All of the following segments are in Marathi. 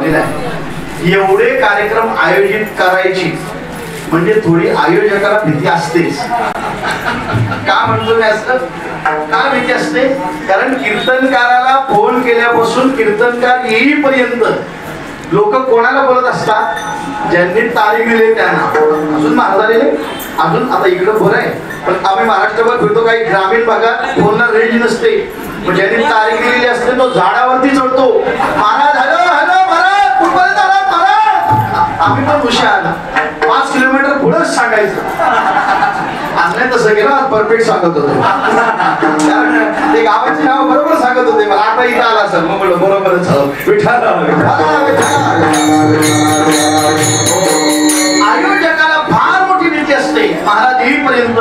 लावलेला आहे. एवढे कार्यक्रम आयोजित करायची म्हणजे थोडी आयोजकाला भीती असतेच. का म्हणतो मी असं? का भीती असते? कारण कीर्तनकाराला फोन केल्यापासून कीर्तनकार येईपर्यंत लोक कोणाला बोलत असतात? ज्यांनी तारीख दिली त्यांना. अजून महाराज आलेले अजून आता इकडं बरं आहे, पण आम्ही महाराष्ट्रभर फिरतो. काही ग्रामीण भागात फोनला रेंज नसते, पण ज्यांनी तारीख दिलेली असते तो झाडावरती चढतो. महाराज हॅलो हॅलो महाराज कुठपर्यंत आला महाराज? आम्ही पण हुशार 5 किलोमीटर पुढंच सांगायचं. आम्ही तसं केलं आज परफेक्ट सांगत होतो. कारण ते गावाचे नाव बरोबर सांगत होते. आता इथं आला सर मग म्हणलं बरोबरच आयोजकाला फार मोठी भीती असते. महाराज येईपर्यंत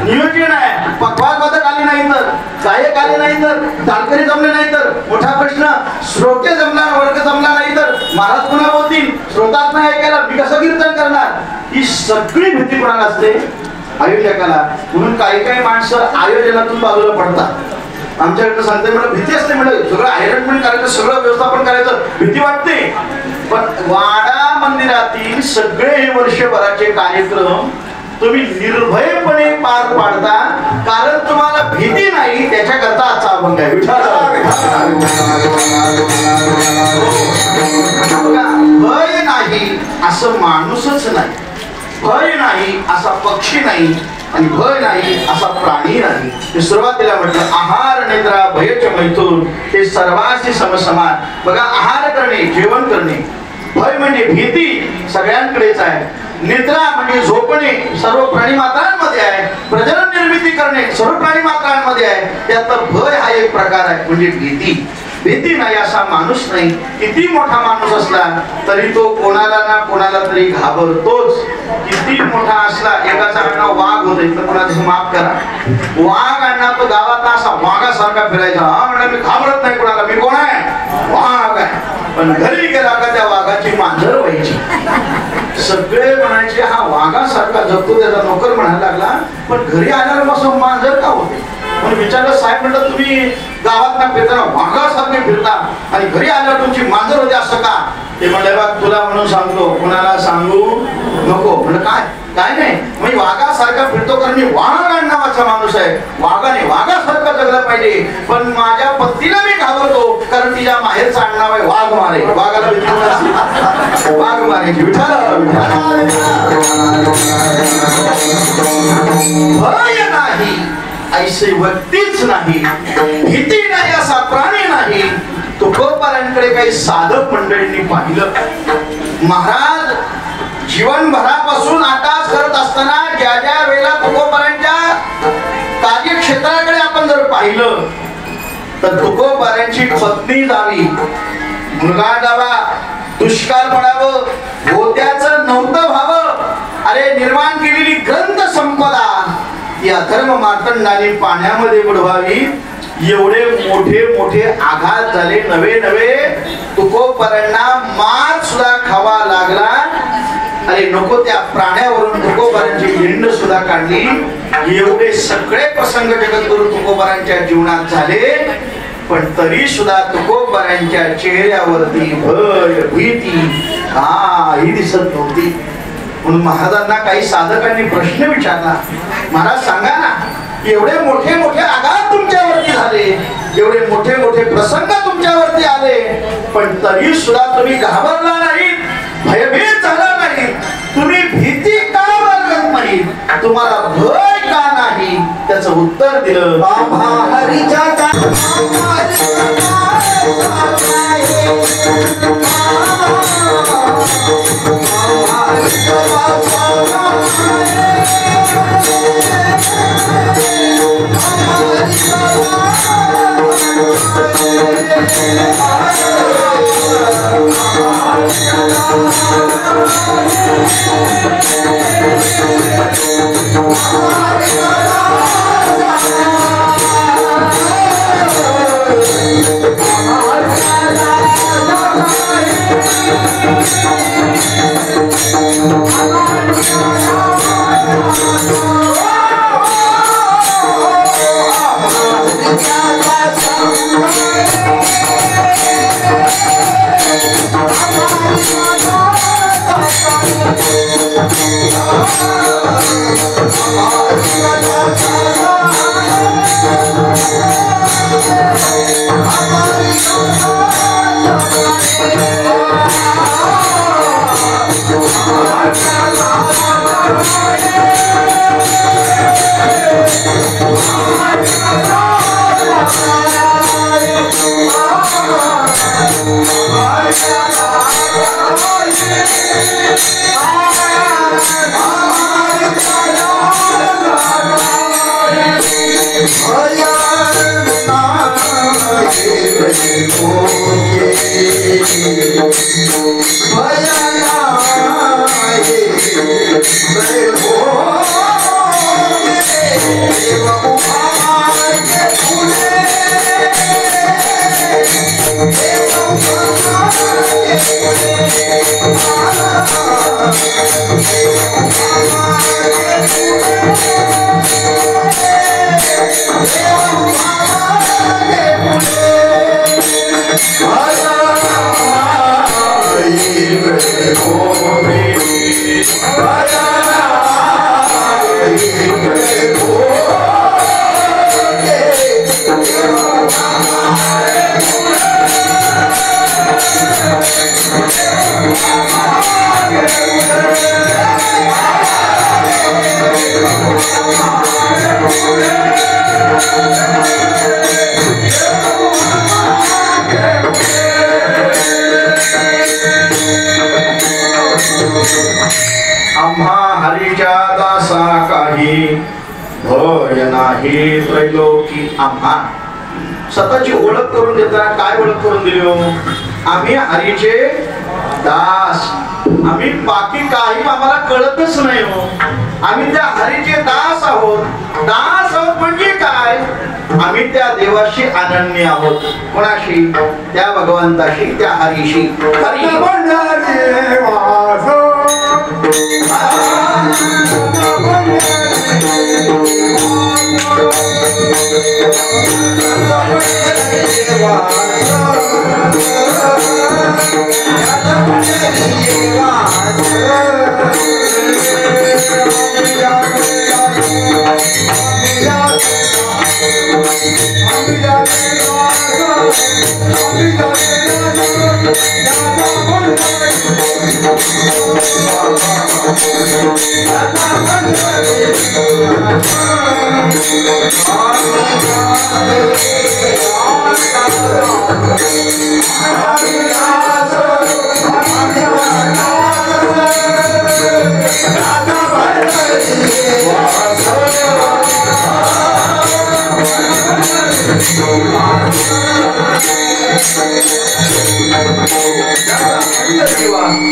नियोजन आहे. पक्वाद वादक आले नाही तर, गायक आले नाही तर, तालकरी जमले नाही तर, मोठा प्रश्न श्रोते जमणार, वर्ग जमला नाही तर महाराज पुन्हा बोलतील. श्रोतात नाही ऐकायला मी कसं कीर्तन करणार? ही सगळी भीती कोणाला असते? आयोजकाला. म्हणून काही माणसं आयोजनातून बाजूला पडतात. आमच्याकडनं सांगते मला भीती असते, म्हणजे सगळं अरेंजमेंट करायचं, सगळं व्यवस्थापन करायचं, भीती वाटते. पण वाडा मंदिरातील सगळे हे वर्षभराचे कार्यक्रम तुम्ही निर्भयपणे पार पाडता, कारण तुम्हाला भीती नाही. त्याच्याकरता आजचा अभंग आहे. भय नाही असं माणूसच नाही, भय नाही असा पक्षी नाही, आणि भय नाही असा प्राणी नाही. मी सुरुवातीला म्हटलं आहार निद्रा भयच मैथून हे सर्वांशी समसमान. बघा, आहार करणे, जेवण करणे, भय म्हणजे भीती सगळ्यांकडेच आहे. निद्रा म्हणजे झोपणे सर्व प्राणी मात्रांमध्ये आहे. प्रजनन निर्मिती करणे सर्व प्राणी मात्रांमध्ये आहे. त्यात भय हा एक प्रकार आहे, म्हणजे भीती. भीती नाही असा माणूस नाही. किती मोठा माणूस असला तरी तो कोणाला ना कोणाला तरी घाबरतोच. किती मोठा असला, एकाचा आडनाव वाघ होते तर कोणाचं माफ करा, वाघ आणला तो गावात असा वाघासारखा फिरायचा. हा म्हणा मी घाबरत नाही कोणाला, मी कोण आहे? वाघ आहे. पण घरी गेला का त्या वाघाची मांजर व्हायची. सगळे म्हणायचे हा वाघासारखा जगतो, त्याचा नोकर म्हणायला लागला. पण घरी आल्यापासून मांजर का होते? म्हणून विचारलं, साहेब म्हटलं तुम्ही गावात ना फिरताना वाघासारखे फिरता आणि घरी आल्यावर तुमची मांजर होते असं का? ते म्हणले बघ तुला म्हणून सांगतो, कुणाला सांगू नको. म्हणलं काय? काय नाही, मी वाघासारखा फिरतो कारण मी वाघ नावाचा माणूस आहे. वाघाने वाघासारखा जगला पाहिजे. पण माझ्या पत्नीला मी घाबरतो कारण तिच्या माहेरचं आडनाव आहे वाघ मारे. वाघाला वाघ मारायची. भय नाही ऐसे व्यक्तीच नाही, भीती नाही असा प्राणी नाही. तुकोबारांकडे काही साधक मंडळींनी पाहिलं. महाराज जीवनभरापासून आटास करत असताना ज्या ज्या वेळेला तुकोबारांच्या कार्यक्षेत्राकडे आपण जर पाहिलं तर तुकोबारांची पत्नी जावी, मुलगा जावा, दुष्काळ पडावं, होत्याचं नव्हतं व्हावं. अरे निर्माण केलेली ग्रंथ संपदा या धर्म मार्तंडाने पाण्यामध्ये बुडवावी. एवढे मोठे मोठे आघात झाले. नवे नवे तुकोबारांना मार सुद्धा खावा लागला. अरे नको त्या प्राण्यावरून तुकोबारांची हिंड सुद्धा काढली. एवढे सगळे प्रसंग जगद्गुरु तुकोबारांच्या जीवनात झाले. पण तरी सुद्धा तुकोबारांच्या चेहऱ्यावरती भय भीती काही दिसत नव्हती. म्हणून महाराजांना काही साधकांनी प्रश्न विचारला, महाराज सांगा ना, एवढे मोठे मोठे आघात तुमच्यावरती झाले, एवढे मोठे मोठे प्रसंग तुमच्यावरती आले, पण तरी सुद्धा तुम्ही घाबरला नाही, भयभीत झाला नाही, तुम्ही भीती का बाळगत नाही, तुम्हाला भय का नाही? त्याचं उत्तर दिलं, भय नाही त्रैलोकी. आम्हा स्वतःची ओळख करून देताना काय ओळख करून दिली हो? आम्ही हरीचे दास. आम्ही बाकी काही आम्हाला कळतच नाही हो. आम्ही त्या हरीचे दास आहोत. दास आहोत म्हणजे काय? आम्ही त्या देवाशी अनन्य आहोत. कोणाशी? त्या भगवंताशी, त्या हरीशी. हरी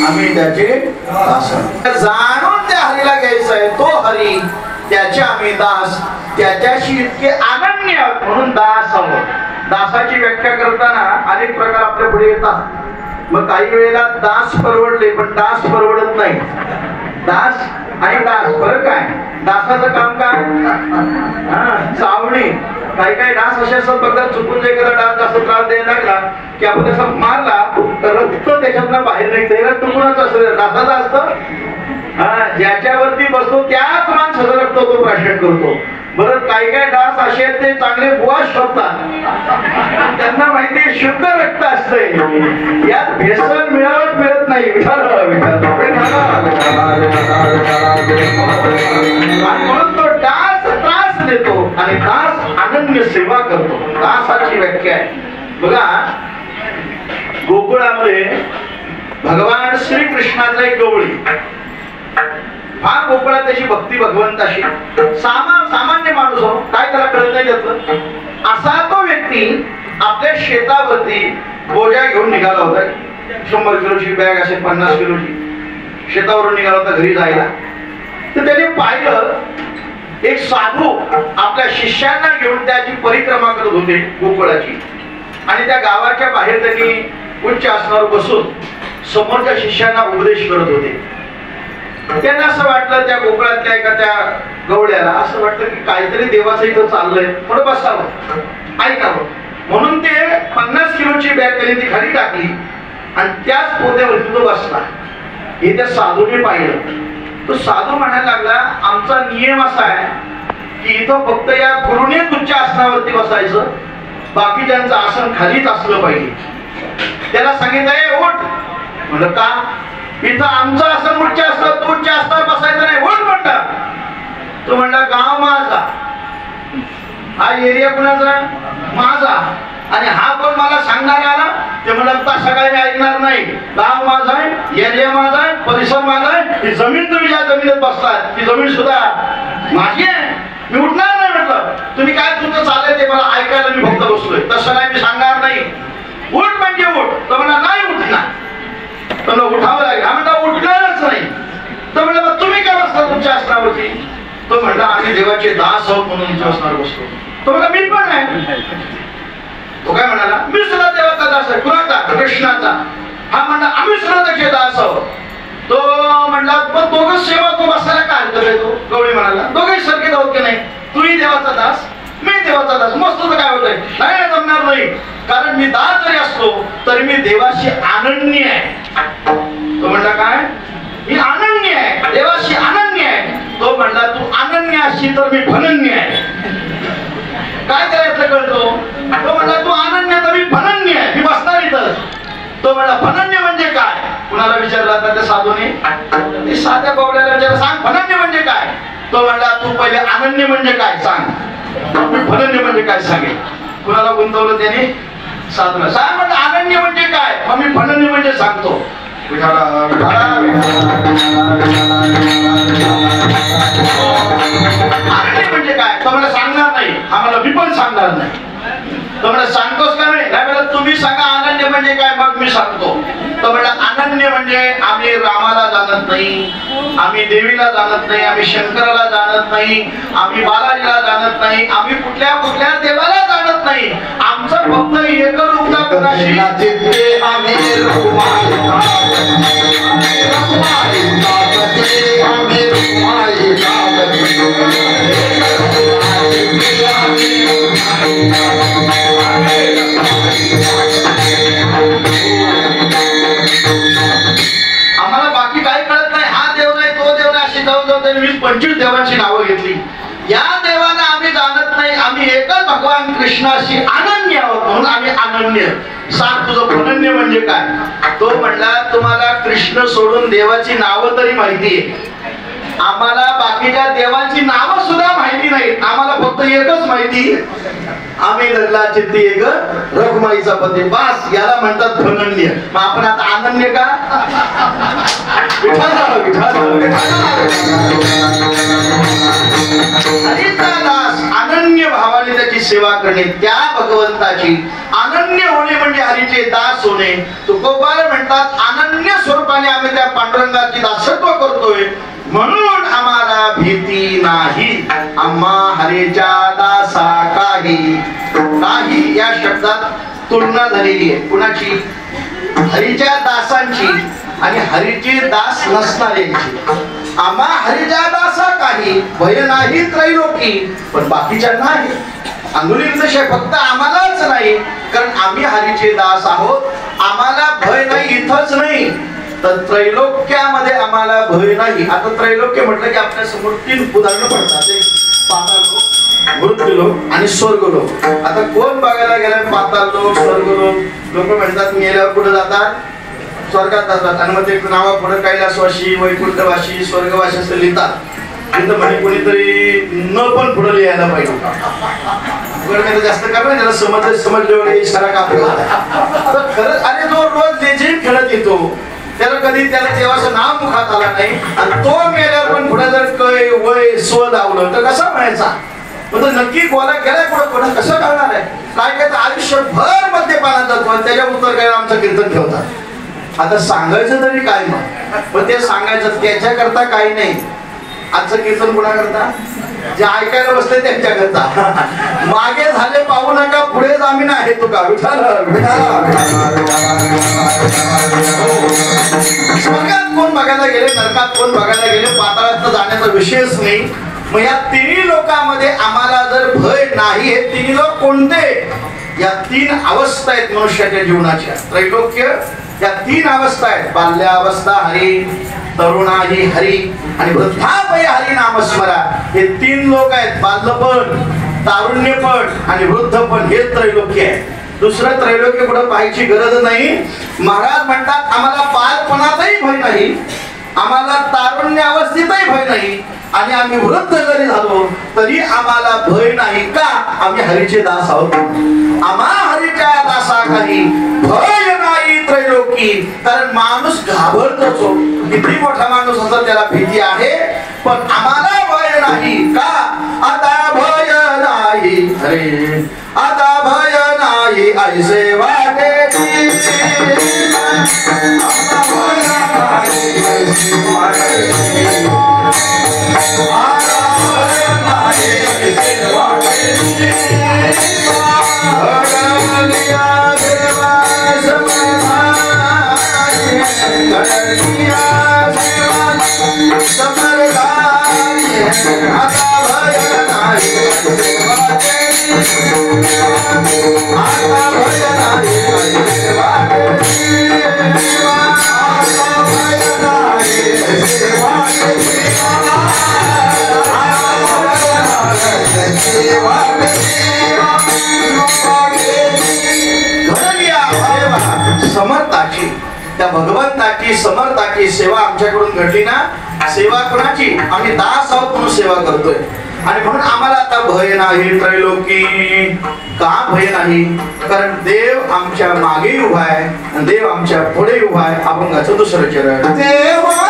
आम्ही त्याचे जाणून त्या हरीला घ्यायचं आहे. तो हरी, त्याचे आम्ही दास, त्याच्याशी इतके अनन्य आहोत म्हणून दास आहोत. दासाची व्याख्या करताना अनेक प्रकार आपल्या पुढे येतात. मग काही वेळेला दास परवडले पण दास परवडत नाही. दास आणि दास फरक आहे. दासाचं काम काय? चावणी. काही काही डास असे असतात बघा, चुकून जर एखादा डास जास्त त्रास द्यायला लागला की आपण त्याचा मारला तर रक्त त्याच्यातनं बाहेर निघतं. हे रक्त कुणाचं असतं? डासाचं असतं. ज्याच्यावरती बसतो त्याच माणसाचं रक्त तो प्राशन करतो. बरं, काही काही डास असे आहेत ते चांगले बुवा शोधतात. त्यांना माहिती शुद्ध रक्त असतंय. यात भेसळ मिळत नाही. म्हणून तो डास त्रास देतो आणि दास अनन्य सेवा करतो. दासाची व्याख्या आहे बघा. गोकुळामध्ये भगवान श्रीकृष्णाचा एक गवळी फार गोकुळात त्याची भक्ती भगवंताशी. सामान्य माणूस हो, काय त्याला कळत नाही त्यातलं. असा तो व्यक्ती आपल्या शेतावरती बोजा घेऊन निघाला होता. 100 किलोची बॅग असेल, 50 किलोची. शेतावरून निघाला होता घरी जायला. तर त्याने पाहिलं एक साधू आपल्या शिष्यांना घेऊन त्याची परिक्रमा करत होते गोकुळाची. आणि त्या गावाच्या बाहेर त्यांनी उच्च आसनावर बसून समोरच्या शिष्यांना उपदेश करत होते. त्यांना असं वाटलं, त्या गोकुळातल्या एका त्या गवळ्याला असं वाटलं की काहीतरी देवाचं इथं चाललंय, थोडं बसावं, ऐकावं. म्हणून ते 50 किलोची बॅग त्याने ती खाली टाकली आणि त्याच पोत्यावरती तो बसला. हे त्या साधूने पाहिलं. तो साधू म्हणायला लागला, आमचा नियम असा आहे की इथं फक्त या गुरुनेच उच्च आसनावरती बसायचं, बाकीच्यांचं आसन खालीच असलं पाहिजे. त्याला सांगितलं, उठ. म्हणलं का? इथं आमचं आसन उच्च असलं, तू उच्च आसनावर बसायचं नाही, उठ म्हणता. तो म्हणला, गाव माझा, हा एरिया कुणाचा? माझा. आणि हा कोण मला सांगणार आला? ते म्हणलं, तसं काही मी ऐकणार नाही. गाव माझा आहे, एरिया माझा आहे, परिसर माझा आहे. ही जमीन तुम्ही ज्या जमिनीत बसलात ती जमीन सुद्धा माझी आहे. मी उठणार नाही. म्हटलं, तुम्ही काय तुमचं चाललंय ते मला ऐकायला मी फक्त बसलोय, तसं नाही, मी सांगणार नाही. उठ म्हणजे उठ. तो म्हणला, नाही उठणार. तुमच्या आसनावरती? तो म्हणला आम्ही देवाचे दास आहोत म्हणून तुमच्या आसनावर बसतो. तो म्हणला मी पण आहे. तो काय म्हणाला? मी सुद्धा देवाचा दास आहे. कुणाचा? कृष्णाचा. हा म्हणला आम्ही सुद्धा त्याचे दास आहोत. तो म्हणला पण दोघं सेवा तू बसायला काय हरकत आहे? तो गवळी म्हणाला दोघे सारखेच आहोत की नाही? तूही देवाचा दास मी देवाचा दास. मस्त तर काय होतंय? नाही जमणार नाही, कारण मी दास जरी असलो तरी मी देवाशी अनन्य आहे. तो म्हणला काय? मी अनन्य आहे, देवाशी अनन्य आहे. तो म्हणला तू अनन्य असशील तर मी भनन्य आहे. काय करायचं कळतो? तो म्हणला तू अनन्य तर मी भनन्य आहे, मी बसणार इथं. तो म्हणला भनन्य म्हणजे काय? कुणाला विचारला तर त्या साधूने, ते साध्या बावड्याला विचारलं सांग भनन्य म्हणजे काय? तो म्हणला तू पहिले अनन्य म्हणजे काय सांग, मी भनन्य म्हणजे काय सांगेल. कुणाला गुंतवलं त्याने? साधूला. सांग म्हणलं अनन्य म्हणजे काय? मग मी भनन्य म्हणजे सांगतो. अनन्य म्हणजे काय? तो मला सांगणार नाही. आम्हाला मी पण सांगणार नाही. तो म्हणला सांगतोस का? नाही म्हणला तुम्ही सांगा अनन्य म्हणजे काय, मग मी सांगतो. तो म्हणला अनन्य म्हणजे आम्ही रामाला जाणत नाही, आम्ही देवीला जाणत नाही, आम्ही शंकराला जाणत नाही, आम्ही बालाजीला जाणत नाही, आम्ही कुठल्या कुठल्या देवाला जाणत नाही. आमचं फक्त एक रूपता कुणाशी आम्हाला बाकी काही कळत नाही. हा देव नाही तो देव नाही अशी जाऊ 25 देवांची नावं घेतली. या देवाला आम्ही जाणत नाही, आम्ही एकच भगवान कृष्णाशी अनन्य आहोत म्हणून आम्ही अनन्य. सांग तुझं अनन्य म्हणजे काय? तो म्हणला तुम्हाला कृष्ण सोडून देवाची नावं तरी माहिती आहे, आम्हाला बाकीच्या देवांची नावं सुद्धा माहिती नाहीत. आम्हाला फक्त एकच माहिती, आम्ही धरला चित्ती एक रखुमाईचा पती. बास याला म्हणतात धनन्य. मग आपण आता अनन्य का? हरीचा दास अनन्य भावाने त्याची सेवा करणे, त्या भगवंताची अनन्य होणे म्हणजे हरीचे दास होणे. तुकोबाला म्हणतात अनन्य स्वरूपाने आम्ही त्या पांडुरंगाची दासत्व करतोय म्हणून आम्हाला भीती नाही. आम्हा हरीच्या दासा काही काही या शब्दात तुलना झालेली आहे. कुणाची? हरीच्या दासांची आणि हरीचे दास नसणाऱ्यांची. आम्हा हरीच्या दासा काही भय नाही त्रैलोकी, पण बाकीच्या नाही. अंगुलीचे फक्त आम्हालाच नाही, कारण आम्ही हरीचे दास आहोत. आम्हाला भय नाही इथंच नाही तर त्रैलोक्यामध्ये आम्हाला भय नाही. आता त्रैलोक्य म्हटलं की आपल्या समोर 3 उदाहरणं पडतात, पाताळ लोक, मृत्यूलोक आणि स्वर्गलोक. आता कोण बघायला गेलं पाताळ लोक स्वर्गलोक? लोक म्हणतात मेल्यावर कुठे जातात? स्वर्गात जातात. आणि मग ते नावा पुढे कैलासवासी वैकुंठवासी स्वर्गवासी असं लिहितात. तिथं म्हणे कोणीतरी न पण पुढे लिहायला पाहिजे. जास्त कारण त्याला समजल्यावर इशारा कापला तर खरंच. अरे जो रोज लेझिम खेळत येतो त्याला कधी त्याला देवाचं नाव मुखात आला नाही आणि तो मेल्यावर पण पुढे जर कै वय स्व लावलं तर कसा म्हणायचा? म्हणजे नक्की गोला गेलाय पुढे पुढे कसं कळणार आहे? काय काय आयुष्यभर मद्यपानात जातो त्याच्या उत्तर काय आमचं कीर्तन ठेवतात. आता सांगायचं तरी काय? मग ते सांगायचं त्याच्याकरता काही नाही. आजचं कीर्तन कुणा करता? जे ऐकायला बसले त्यांच्या करता. मागे झाले पाहू नका, पुढे जामीन आहे तुका. स्वर्गात कोण बघायला गेले, नरकात कोण बघायला गेले, पाताळात जाण्याचा विषयच नाही. मग या 3 लोकांमध्ये आम्हाला जर भय नाही, हे 3 लोक कोणते? या 3 अवस्था आहेत मनुष्याच्या जीवनाच्या. त्रैलोक्य या 3 अवस्था आहेत. बाल्यावस्था हरी, तरुणाई हरी आणि वृद्धापय हरी नामस्मरा. हे 3 लोक आहेत. बालपण, तारुण्यपण आणि वृद्धपण हे त्रैलोक्य आहे. दुसरं त्रैलोक्य कुठं पाहायची गरज नाही. महाराज म्हणतात आम्हाला बालपणातही भय नाही, आम्हाला तारुण्य अवस्थेतही भय नाही आणि आम्ही वृद्ध जरी झालो तरी आम्हाला भय नाही. का? आम्ही हरीचे दास आहोत. आम्हा हरीच्या दासा काही भय नाही त्रैलोकी. कारण माणूस घाबरतोच. किती मोठा माणूस असला त्याला भीती आहे, पण आम्हाला भय नाही. का? आता भय नाही हरे, आता भय नाही ऐसे वाटे. आता भय नाही ऐसे वाटे. समर्थाची त्या भगवंताची समर्थाची सेवा आमच्याकडून घडली ना, सेवा कोणाची? आम्ही दास आहोत म्हणून सेवा करतोय. आणि म्हणून आम्हाला आता भय नाही त्रैलोकी. का भय नाही? कारण देव आमच्या मागे उभा आहे आणि देव आमच्या पुढे उभा आहे. अभंगाचं दुसरं चरण. देवा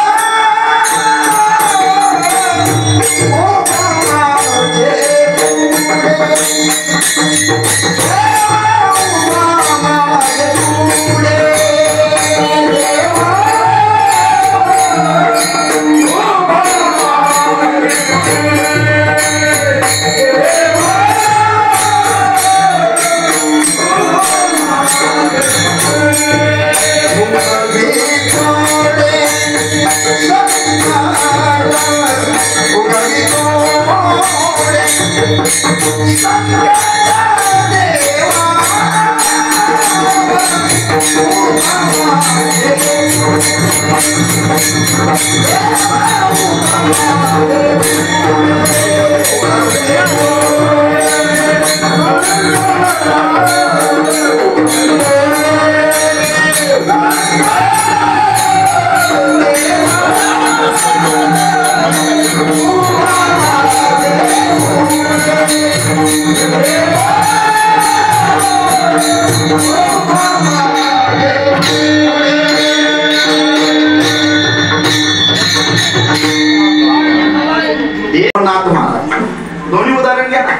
दोन्ही उदाहरण घ्या ना.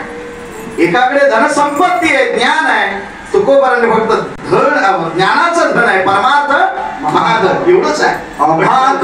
एकाकडे धनसंपत्ती आहे, ज्ञान आहे. तुकोबाराने फक्त धन, ज्ञानाचं धन आहे, परमार्थ महाधन एवढंच आहे. अम्मा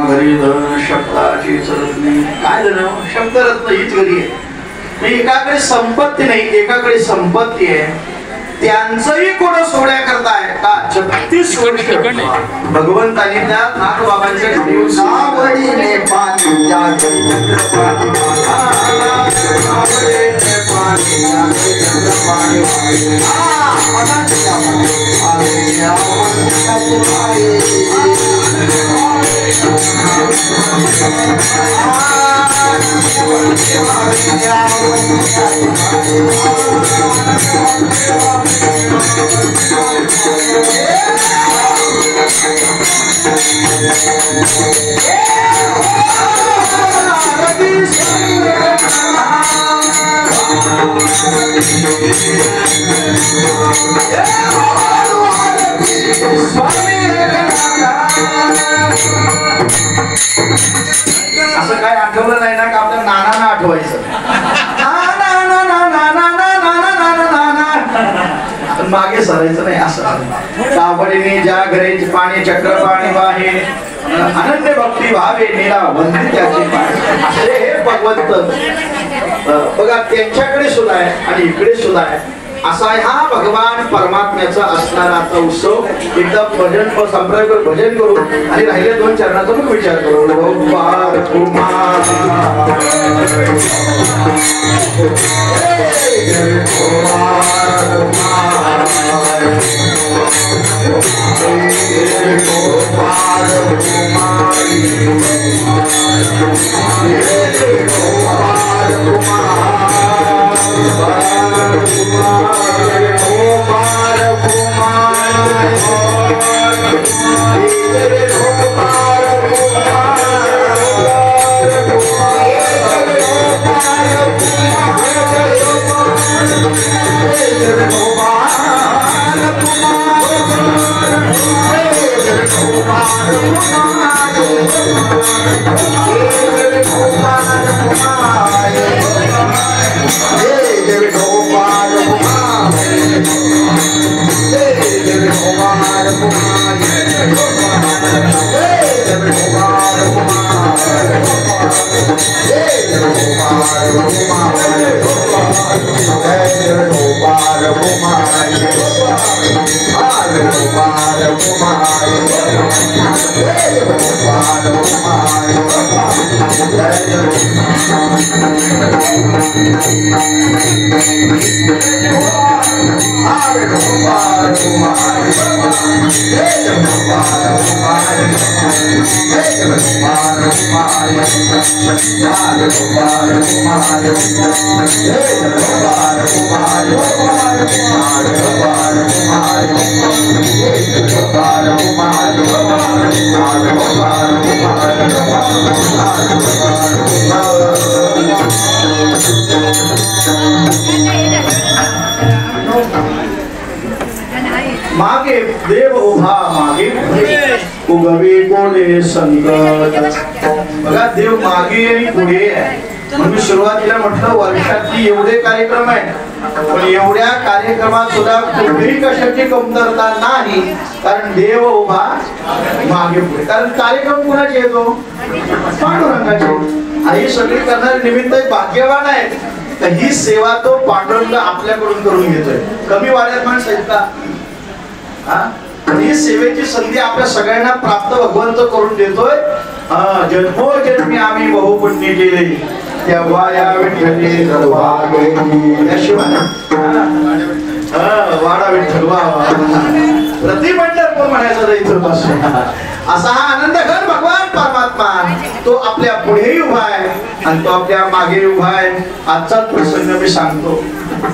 घरी धन शब्दाची रत्नी. काय धन? शब्दरत्न हीच घरी आहे. एकाकडे संपत्ती नाही, एकाकडे संपत्ती आहे. त्यांचंही कोण सोहळ्या करताय का? 36 वर्ष भगवंतांनी त्या नाथबाबांच्या नावडीने पाणी असं काय आठवलं नाही ना का आपल्या नानांना आठवायचं. मागे सरायचं नाही. असं कावडीने ज्या घरेचे पाणी चक्रपाणी वाहे अनन्य भक्ती भावे नीला वंदित्याचे पाणी. असे हे भगवंत बघा त्यांच्याकडे सुद्धा आहे आणि इकडे सुद्धा आहे. असा हा भगवान परमात्म्याचा असणारा आता उत्सव. एकदा भजन संप्रदाय भजन करू आणि राहिल्या 2 चरणाचा पण विचार करू. गोपाळ कुमार मागे देव उभा मागे उगवे कोणे संकट. बघा देव मागे आणि पुढे आहे. मी सुरुवातीला म्हटलं वर्षातली एवढे कार्यक्रम आहेत, पण एवढ्या कार्यक्रमात सुद्धा कुठेही कशाची कमतरता नाही, कारण देव उभा मागे पुढे. कारण कार्यक्रम कुणाचे येतो? पांडुरंगाचे. आणि सगळी करणारे निमित्त भाग्यवान आहेत. तर ही सेवा तो पांडुरंग आपल्याकडून करून घेतोय. कमी वाड्यात माणसं आहेत का? ही सेवेची संधी आपल्या सगळ्यांना प्राप्त भगवंत करून देतोय. जन्मोजन्मी आम्ही बहुपुण्य केले, तेव्हा या विठ्ठली वाडा विठ्ठल प्रतिमंडळ म्हणायचं इथं असा हा आनंद घर भगवान परमात्मा तो आपल्या पुढेही उभा आहे आणि तो आपल्या मागे उभा आहे. आजचाच प्रसंग मी सांगतो.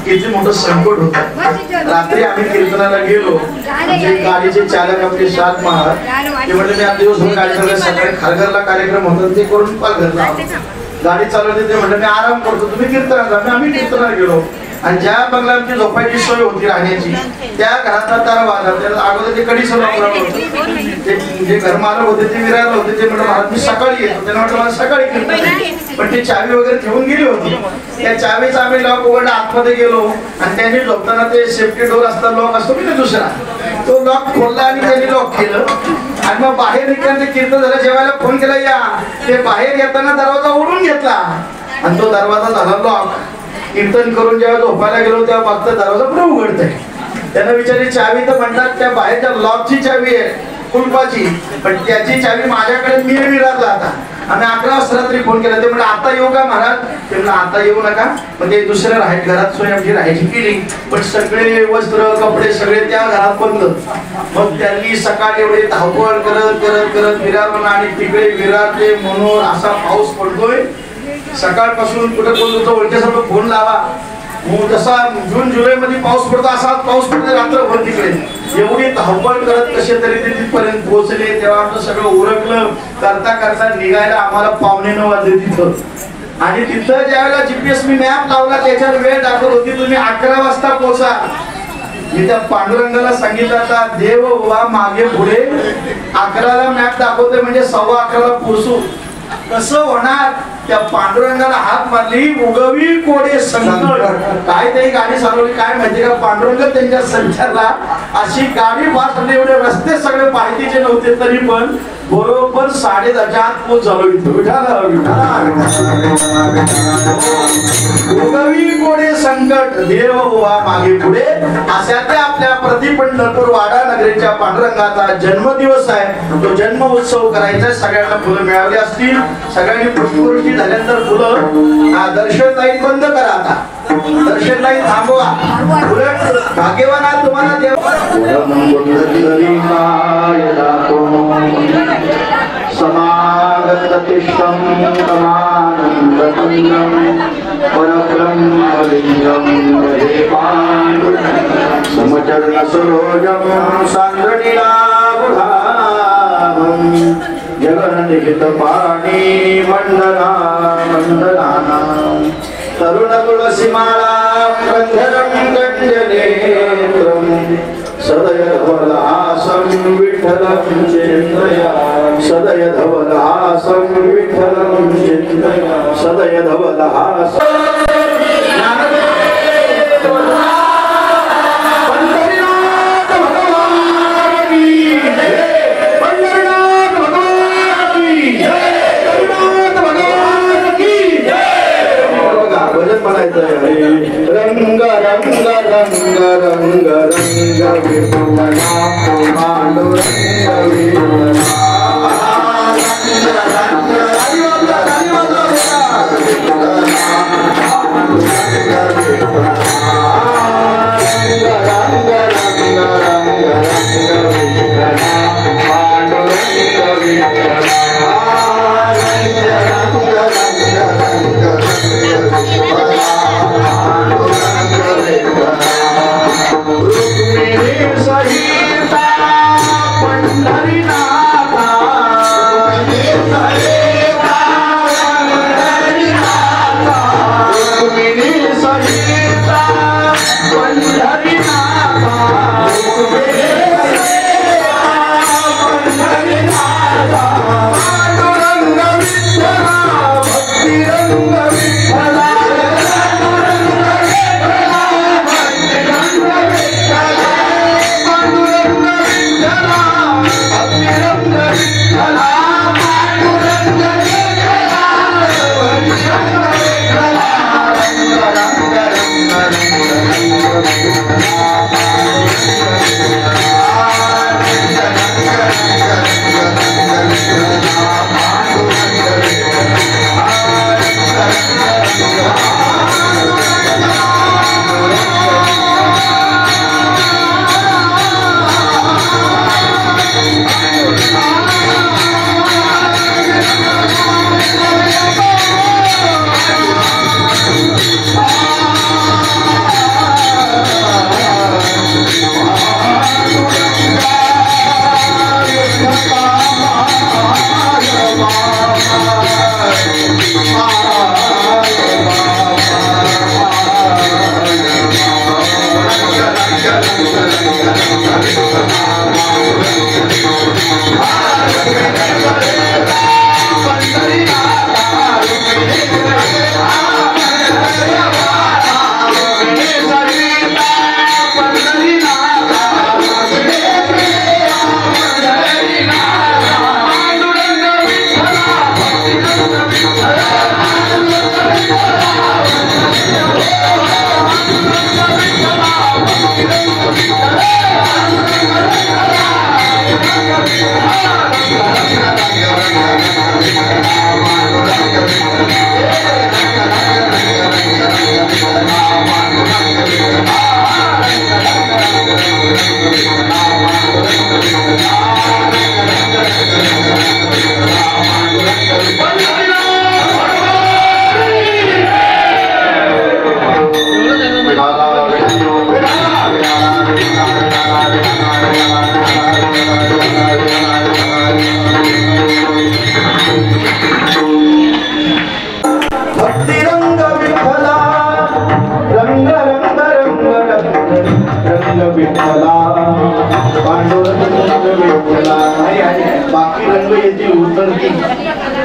किती मोठं संकट होतं. रात्री आम्ही कीर्तनाला गेलो. गाडीचे चालक आपले सात महाराज ते म्हणजे मी आज दिवसभर गाडी चालवली. सकाळी खारघरला कार्यक्रम होता ते करून पालघरला गाडी चालवते. ते म्हणलं मी आराम करतो, तुम्ही कीर्तनाला. आम्ही कीर्तनाला गेलो आणि ज्या बंगला आमची झोपायची सोय होती राहण्याची त्या घरातला तारा वाजला. त्याला अगोदर ते कडी सर जे घर मालक होते ते विरायला होते. ते म्हणलं महाराज मी सकाळी येतो. त्याला म्हटलं मला सकाळी कीर्तन, पण ती चावी वगैरे ठेवून गेली होती. त्या चावीचा आम्ही लॉक उघडला, आतमध्ये गेलो आणि त्यांनी झोपताना ते सेफ्टी डोर असता लॉक असतो की दुसरा, तो लॉक खोलला आणि त्यांनी लॉक केलं. आणि मग बाहेर निघताना ते कीर्तन झालं, जेवायला फोन केला या. ते बाहेर येताना दरवाजा ओढून घेतला आणि तो दरवाजा झाला लॉक. कीर्तन करून जेव्हा झोपायला गेलो तेव्हा फक्त दरवाजा पुढे उघडतोय. त्यांना विचारली चावी, तर म्हणतात त्या बाहेरच्या लॉकची चावी आहे कुलपाची, पण त्याची चावी माझ्याकडे मी विराजला आता. आम्ही 11 वाजता रात्री फोन केला. ते म्हणजे आता येऊ का महाराज? ते म्हणलं आता येऊ नका. मग ते दुसऱ्या घरात सोय आमची राहायची केली, पण सगळे वस्त्र कपडे सगळे त्या घरात बंद. मग त्यांनी सकाळी एवढे धावपळ करत करत करत विरार आणि तिकडे विरारले म्हणून असा पाऊस पडतोय. सकाळपासून कुठे कोण होतं ओळखीसारखं फोन लावा. जसा जून जुलै मध्ये पाऊस पडतो असा पाऊस पडतो रात्रभर तिकडे. एवढी धावपळ करत कसे तरी ते तिथपर्यंत पोहोचले. तेव्हा आमचं सगळं उरकलं. करता करता निघायला आम्हाला 8:45 वाजले तिथं. आणि तिथं ज्यावेळेला GPS मी मॅप लावला त्याच्यात वेळ दाखवत होती तुम्ही 11 वाजता पोहोचा. मी त्या पांडुरंगाला सांगितलं आता देव उभा मागे पुढे 11ला मॅप दाखवतोय म्हणजे 11:15 पोहोचू. कसं होणार? त्या पांडुरंगाला हात मारली, उगवी कोडे संकट. काय तरी गाडी चालवली काय माहिती का? पांडुरंग त्यांच्या संचारला अशी गाडी फास्ट. एवढे रस्ते सगळे माहितीचे नव्हते तरी पण बरोबर 10:30च्या आत पोहोचलो इथं. उगवी कोडे संकट देव हुआ मागे पुढे अशा त्या आपल्या प्रतिपंढरपूर वाडा नगरीच्या पांडुरंगाचा जन्मदिवस आहे. तो जन्म उत्सव करायचा. सगळ्यांना फुलं मिळाली असतील. सगळ्यांनी पुष्पवृष्टी झाल्यानंतर फुलं दर्शन लाईन बंद करा. आता दर्शन लाईन थांबवा. उलट भाग्यवान आहात तुम्हाला देव समागततिष्ठं तमानन्दपुण्यं परब्रह्मलिङ्गं हे पाण्डुरङ्गं समचरणसरोजं सान्द्रनीलाभुधाभं जगन्निहितपाणि मण्डनानां तरुणतुलसीमालां गन्धरं गञ्जनेत्रं सदयधवलहासं विठ्ठलं चिन्तया सदयधवलहासं विठ्ठलं चिन्तया सदयधवलहासं रंग रंग रंग रंग रंग विपुलना पांडुरंग विपुलना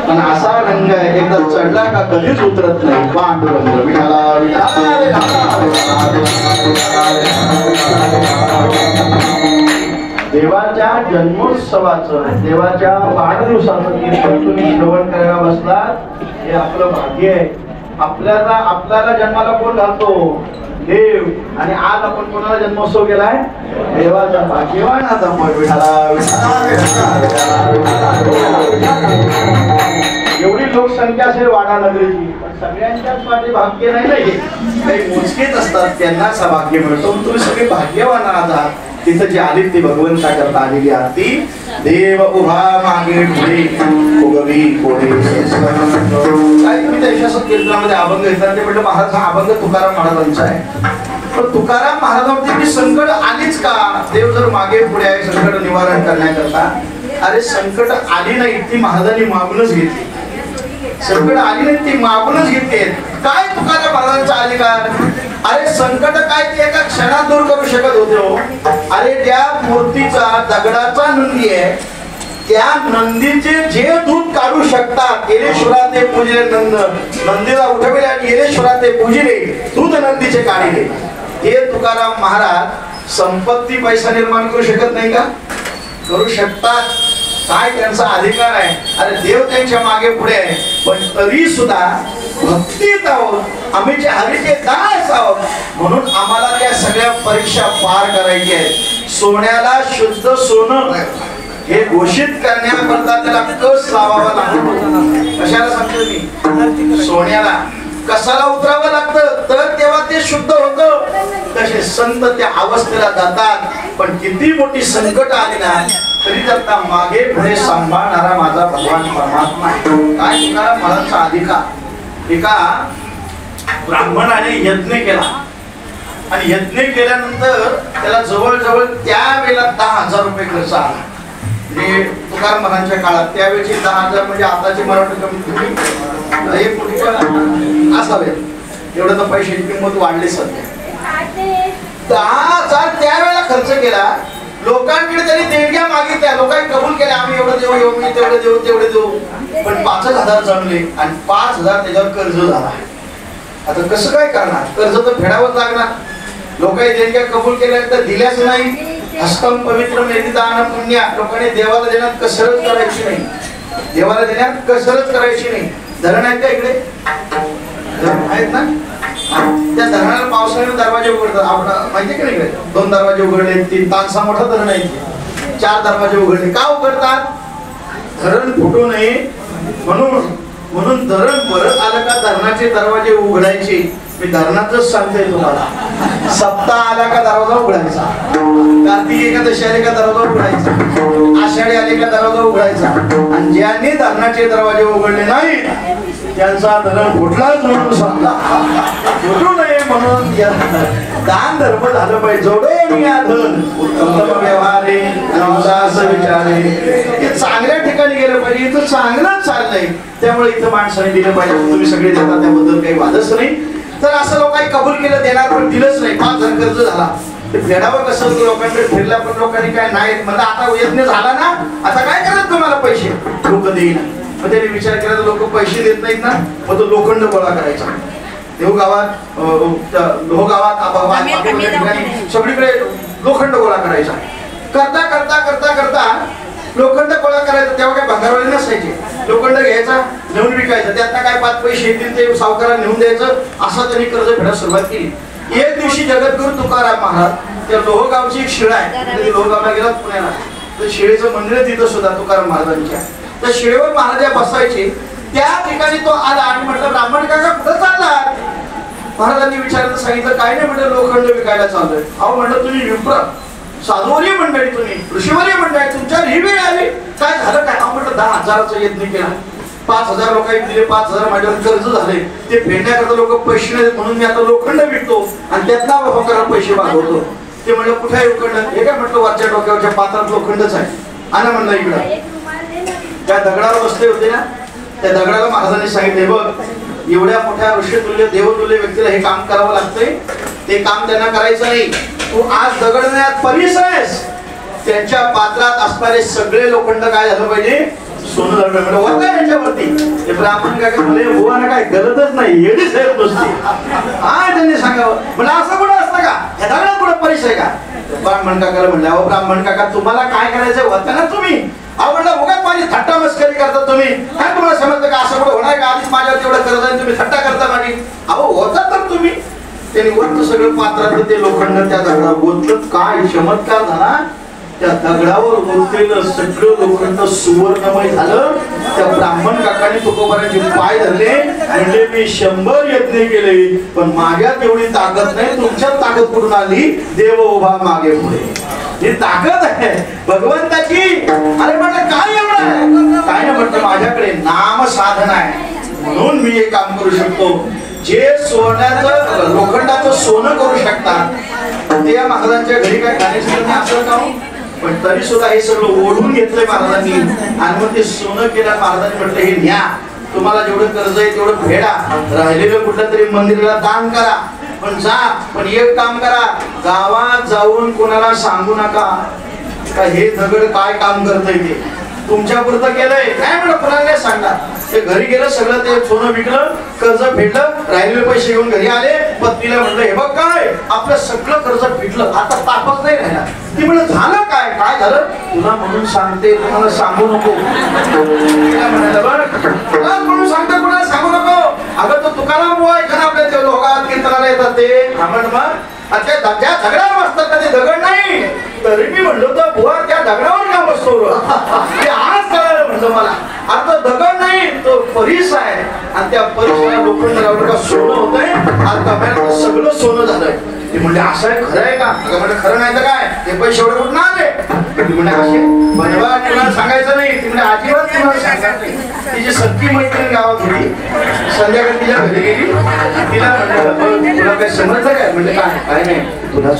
पण असा रंग एकदा चढला का कधीच उतरत नाही. पांडुरंग विठाला देवाच्या जन्मोत्सवाचं, देवाच्या वाढदिवसाचं कीर्तन तुम्ही श्रवण करायला बसलात, हे आपलं भाग्य आहे. आपल्याला जन्माला कोण घालतो? देव. आणि आज आपण कोणाला जन्मोत्सव केलाय? देवाचा. भाग्यवान आता एवढी लोकसंख्या असेल वाडा नगरीची, पण सगळ्यांच्याच माझे भाग्य नाही ना. काही मोजकेच असतात त्यांनाच भाग्य मिळतो. तुम्ही सगळे भाग्यवान आहात. तिथं जी आली ती भगवंता करता आलेली आरती. देव उभा मागे पुढे उगवी पुढे. काय तुम्ही त्या कीर्तनामध्ये अभंग घेतला, ते म्हटलं महाराज हा अभंग तुकाराम महाराजांचा आहे. पण तुकाराम महाराजांवरती संकट आलीच का? देव जर मागे पुढे आहे संकट निवारण करण्याकरता. अरे संकट आली नाही, ती महाराजांनी मागूनच घेतली. संकट आली नाही, ती मागूनच घेतली. काय तुकाराम महाराजांचा अधिकार? अरे संकट काय ते एका क्षणात दूर करू शकत होते हो. अरे त्या मूर्तीचा दगडाचा नंदी आहे, त्या नंदीचे जे दूध काढू शकतात, येलेश्वरा ते पूजले नंद, नंदीला उठविले आणि येलेश्वरा ते पूजिले, दूध नंदीचे काढिले. हे तुकाराम महाराज संपत्ती पैसा निर्माण करू शकत नाही का? करू शकतात. काय त्यांचा अधिकार आहे? अरे देव त्यांच्या मागे पुढे आहे, पण तरी सुद्धा भक्तीत आहोत, आम्ही जे हरीचे दास आहोत, म्हणून आम्हाला त्या सगळ्या परीक्षा पार करायच्या आहेत. सोन्याला शुद्ध सोनं हे घोषित करण्याकरता त्याला कस लावावा लागतो. कशाला सांगतो मी? सोन्याला कसाला उतरावं लागतं, तर तेव्हा ते शुद्ध होतं. तसे संत त्या अवस्थेला जातात. पण किती मोठी संकट आली ना, तरी जाता मागे पुढे सांभाळणारा माझा भगवान परमात्मा. काय तुकाराम महाराजांचा अधिकार? एका ब्राह्मणाने यज्ञ केला आणि यज्ञ केल्यानंतर त्याला जवळजवळ त्यावेळेला 10,000 रुपये खर्च आला. म्हणजे तुकाराम महाराजांच्या काळात त्यावेळेची 10,000 म्हणजे आताची मराठी कमीत कमी 1 कोटी असावे. एवढं तर पैशाची किंमत वाढली सध्या. 10,000 त्यावेळेला खर्च केला. लोकांकडे त्यांनी देणग्या मागितल्या, लोकांनी कबूल केल्या, आम्ही एवढं देऊ, मी तेवढं देऊ, तेवढे देऊ. पण 5,000 जमले आणि 5,000 त्याच्यावर कर्ज झाला. आता कसं काय करणार? कर्ज तर फेडावंच लागणार. लोकांनी देणग्या कबूल केल्या तर दिल्याच नाही. हस्तम पवित्र दान पुण्य. लोकांनी देवाला देण्यात कसरत करायची नाही, देवाला देण्यात कसरत करायची नाही. धरण आहेत का इकडे? आहेत ना? त्या धरणाला पावसाळ्याने दरवाजे उघडतात. आपण माहिती का नाही? 2 दरवाजे उघडले, 3 तानसा मोठा धरण आहे, 4 दरवाजे उघडले. का उघडतात? धरण फुटू नये म्हणून धरण परत आलं का धरणाचे दरवाजे उघडायचे. मी धरणाचंच सांगतोय तुम्हाला. सप्ताह आला का दरवाजा उघडायचा, कार्तिक एकादशी आले का दरवाजा उघडायचा, आषाढी आले का दरवाजा उघडायचा. आणि ज्यांनी धरणाचे दरवाजे उघडले नाही त्यांचा धरण फुटलाच म्हणून सांगा. फुटू नये म्हणून दान धर्म झालं पाहिजे. जोडे या धन उत्तम व्यवहारे असं विचारे. हे चांगल्या ठिकाणी गेलं पाहिजे. इथं चांगलंच चाललंय, त्यामुळे इथं माणसाने दिलं पाहिजे. तुम्ही सगळे देता, त्याबद्दल काही वादच नाही. तर असं लोकांनी कबूल केलं, देणार पण दिलंच नाही. 5,000 कर्ज झाला. ते फेडावं कसं? लोकांकडे फिरला पण लोकांनी काय नाही म्हणलं. आता यज्ञ झाला ना, आता काय करत तुम्हाला पैसे? लोक देईना. मग त्यांनी विचार केला तर लोक पैसे देत नाहीत ना, मग तो लोखंड गोळा करायचा. देवगावात सगळीकडे लोखंड गोळा करायचा. करता करता करता करता लोखंड गोळा करायचा. तेव्हा काय भंगारवाले नसायचे. लोखंड घ्यायचा, नेऊन विकायचं. त्यातनं काय 5 पैसे येतील ते सावकाराला नेऊन द्यायचं. असं त्यांनी कर्ज फेडायला सुरुवात केली. एक दिवशी जगद्गुरु तुकाराम महाराज त्या लोहगावची एक शिळा आहे, लोहगावला गेला पुण्याला, तर शिळेचं मंदिर तिथं सुद्धा तुकाराम महाराजांच्या. त्या शिळेवर महाराज बसायचे. त्या ठिकाणी तो आला आणि म्हटलं, ब्राह्मण काका कुठं चालला? महाराजांनी विचारलं, सांगितलं काय नाही म्हटलं, लोखंड विकायला चाललोय. अहो म्हटलं तुम्ही विप्र साधुवर्य मंडळी, तुम्ही ऋषीवर्य मंडळी, तुमच्यावर ही वेळ आली, काय झालं काय? अहो म्हटलं 10,000चा यज्ञ केला, 5,000 लोकांनी दिले, 5,000 माझ्यावर कर्ज झाले, ते फेडण्याकरता लोक पैसे नाही म्हणून मी आता लोखंड विकतो आणि त्यातला बाबा पैसे मागवतो. ते म्हणलं कुठे आहे लोखंड? हे काय म्हटलं, वरच्या डोक्यावरच्या पात्रात लोखंडच आहे. आणि म्हणलं इकडं त्या दगडावर बसले होते ना, त्या दगडाला महाराजांनी सांगितले, बघ एवढ्या मोठ्या ऋषीतुल्य देवतुल्य व्यक्तीला हे काम करावं लागतंय, ते काम त्यांना करायचं नाही. तू आज दगडण्यात परीस आहेस, त्यांच्या पात्रात असणारे सगळे लोखंड काय झालं पाहिजे? सोनं झालं पाहिजे. होता यांच्यावरती ते ब्राह्मण काय म्हणले, हो ना काय गरजच नाही, येणीच आहे नुसती. हा त्यांनी सांगावं. म्हणजे असं कुठं असतं का? या दगडात कुठं परीस आहे का? ब्राह्मण काकाला म्हणलं, अहो ब्राह्मण काका तुम्हाला काय करायचं होतं ना तुम्ही, अहो म्हणलं उगाच माझी थट्टा मस्करी करता तुम्ही, काय तुम्हाला समजतं का असं कुठं होणार का, आधीच माझ्यावर तेवढं कर्ज आहे तुम्ही थट्टा करता माझी, अहो होता तर तुम्ही. त्यांनी वरचं सगळं पात्रात ते लोखंड त्या दगडावर गोतलं, काय चमत्कार झाला, त्या दगडावर गोतलेलं सगळं लोखंड सुवर्णमय झालं. त्या ब्राह्मण काकाने तुकोबाराचे पाय धरले, म्हणजे मी 100 यत्न केले पण माझ्यात एवढी ताकद नाही, तुमच्यात ताकद कुठून आली, देव उभा मागे पुढे, ही ताकद आहे भगवंताची. अरे म्हटलं काय एवढं आहे, काय नाही म्हटलं माझ्याकडे नाम साधन आहे म्हणून मी हे काम करू शकतो. जे सोन्याचं लोखंडाचं सोनं करू शकतात ते या महाराजांच्या घरी काय खाण्याचं असं का, पण तरी सुद्धा हे सगळं ओढून घेतलंय महाराजांनी आणि मग ते सोनं केलं. महाराजांनी म्हटलं हे न्या, तुम्हाला जेवढं कर्ज आहे तेवढं फेडा, राहिलेलं कुठल्या तरी मंदिराला दान करा, पण जा, पण एक काम करा, गावात जाऊन कोणाला सांगू नका का हे दगड काय काम करतंय, ते तुमच्या पुरतं केलंय काय म्हणलं, कोणाला नाही सांगा. ते घरी गेलं, सगळं ते सोनं विकलं, कर्ज फेडलं, राहिलेले पैसे घेऊन घरी आले. पत्नीला म्हणलं हे बघ काय आपलं सगळं कर्ज फेडलं, आता तापच नाही राहिला. ती म्हणलं झालं काय, काय झालं, तुला म्हणून सांगते, तुम्हाला सांगू नको. म्हणाला बरं म्हणून सांगते, कोणाला सांगू नको. अगं तो तुकाराम बुवा आहे खरं आपल्या लोकात कीर्तनाला येतात ते, आपण मग त्या दगडावर बसतात का, ते दगड नाही. तरी मी म्हणलो तर बुवा त्या दगडावर का बसतो, ते आज कळालं म्हणलं मला. आता दगड नाही तो परीस आहे, आणि त्या परीसला लोखंड का सोनं होतंय, आता सगळं सोनं झालंय. ते म्हणजे असं आहे, खरं आहे का, म्हणजे खरं नाही तर काय, ते पैसे एवढे कुठून आले. ती म्हणजे असे बनवा, कुणाला सांगायचं नाही. ती म्हणजे अजिबात कुणाला सांगायचं नाही. तिची सख्खी मैत्रीण गावात होती, संध्याकाळी तिच्या घरी गेली, तिला म्हणलं तुला काय समजलं काय, म्हणजे काय नाही, तुला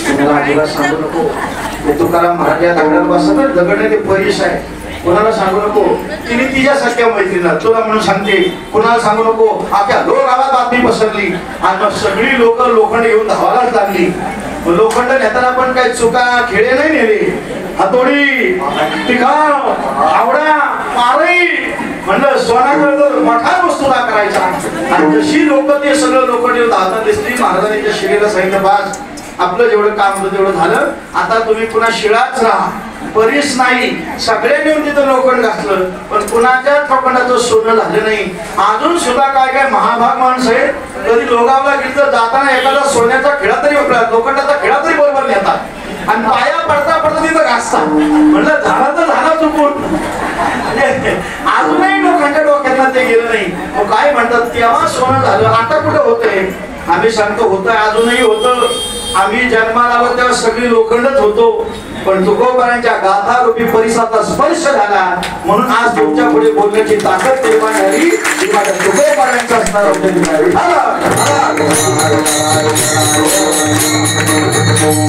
तुम्हाला अजिबात सांगू नको. ते तुकाराम महाराज या दगडावर बसतात, दगड नाही ते परीस आहे, कोणाला सांगू नको. तिने तिच्या सख्या मैत्रीला तुला म्हणून सांगते, कोणाला सांगू नको. अख्या गावात बातमी पसरली आणि मग सगळी लोक लोखंड घेऊन धावायलाच लागली. लोखंड नेताना पण काही चुका खेडे नाही नेले, हातोडी, टिकाव, आवडा, पारई, म्हणलं सोनाकडे मोठा वस्तूला करायचा. आणि जशी लोक ते सगळं लोखंड घेऊन धावताना दिसली, महाराजांच्या शिलेला सांगितलं बास आपलं जेवढं काम होतं तेवढं झालं, आता तुम्ही पुन्हा शिळाच राहा, परीस नाही. सगळ्यांनी येऊन तिथं लोखंड घातलं, पण कुणाच्याच लोखंडाचं सोनं झालं नाही. अजून सुद्धा काय काय महाभाग माणसं आहेत, कधी लोगावला गेलं जाताना एखादा सोन्याचा खिळा तरी लोखंडाचा खिळा तरी बरोबर नेतात आणि पाया पडता पडता तिथं घासतात. म्हणलं झाला तर झाला चुकून, अजूनही लोकांच्या डोक्यातला ते गेलं नाही. मग काय म्हणतात तेव्हा सोनं झालं, आता कुठं होतंय. आम्ही सांगतो होतंय, अजूनही होतं. आम्ही जन्माला आलो तेव्हा सगळी लोखंडच होतो, पण तुकोबारांच्या गाथा रूपी परिसराचा स्पर्श झाला म्हणून आज तुमच्या पुढे बोलण्याची ताकद निर्माण झाली. ती माझ्या तुकोबारांचा असणार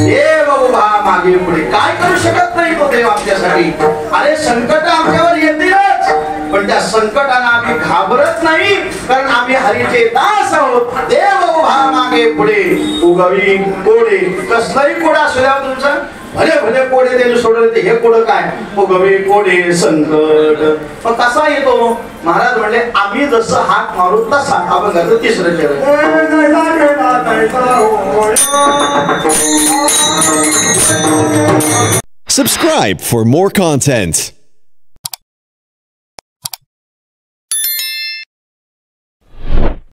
देव उभा मागे पुढे, काय करू शकत नाही तो देव आमच्यासाठी. अरे संकट आमच्यावर येतीलच, पण त्या संकटाला आम्ही घाबरत नाही, कारण आम्ही हरीचे दास आहोत. देव उभा मागे पुढे, उगवी कोडे, कसलाही कोडा असू द्या तुमचा, भले भले कोडे त्यांनी सोडले, हे कोड काय, उगवी कोडे संकट. मग कसा येतो महाराज म्हणले, आम्ही जसं हात मारू तसा. आपण तिसरं चरण, subscribe for more content.